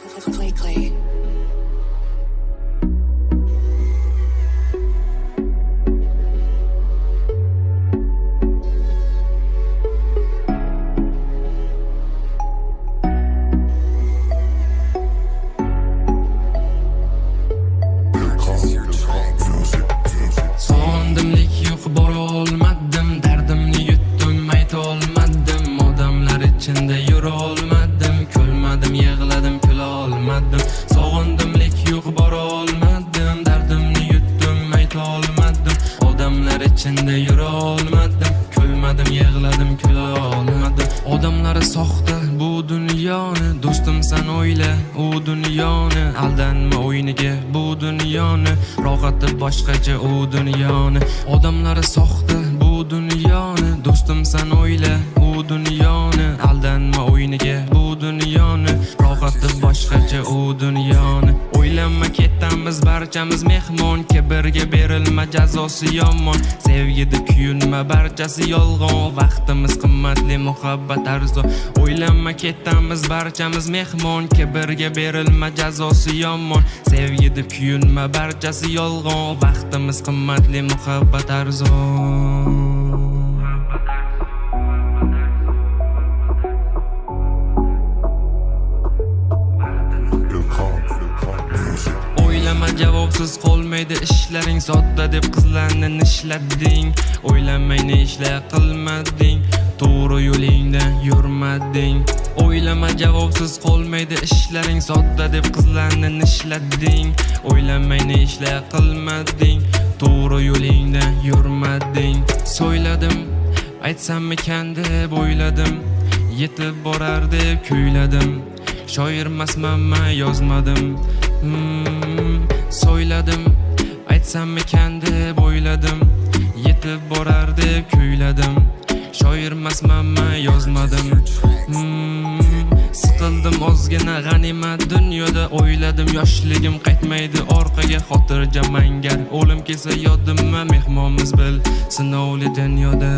Clay. Sondimlik yo'q, bora olmadim, dardimni yutdim, ayta olmadim, odamlar ichida yura olmadim, kulmadim, yig'ladim, kula olmadim. Sog'indimlik yo'q, bora olmadim, dardimni yutdim, ayta olmadim, odamlar ichida yura olmadim, kulmadim, yig'ladim, kula olmadim. Odamlar soxta bu dunyoni, do'stimsan o'yla u dunyoni, aldanma o'yiniga bu dunyoni, rohati boshqacha u dunyoni. Odamlar soxta bu dunyoni, do'stimsan o'yla u dunyoni, aldanma o'yiniga bu dunyoni, rohati boshqacha u dunyoni. O'ylanma ketamiz barchamiz mehmon, kibrga berilma jazosi yomon, sevgida kuyunma barchasi yolg'on, vaqtimiz qimmatli, muhabbat arzon. O'ylanma ketamiz barchamiz mehmon, kibrga berilma jazosi yomon, sevgida kuyunma barchasi yolg'on, vaqtimiz qimmatli, muhabbat arzon. O'ylama javobsiz qolmaydi ishlaring, sodda deb qizlarni nishlading. O'ylamay ne ishlar qilmading, to'g'ri yo'lingdan yurmading. O'ylama javobsiz qolmaydi ishlaring, sodda deb qizlarni nishlading. O'ylamay ne ishlar qilmading, to'g'ri yo'lingdan yurmading. So'yladim, aytsammikan deb o'yladim, yetib borar deb kuyladim, shoirmasman yozmadim. So'yladim, aytsammikan deb o'yladim, yetib borar deb kuyladim, shoirmasman yozmadim. Siqildim ozgina g'animat dunyoda, o'yladim yoshligim qaytmaydi orqaga, xotirjam mangar o'lim kelsa yodimma, mehmonmiz bil sinovli dunyoda.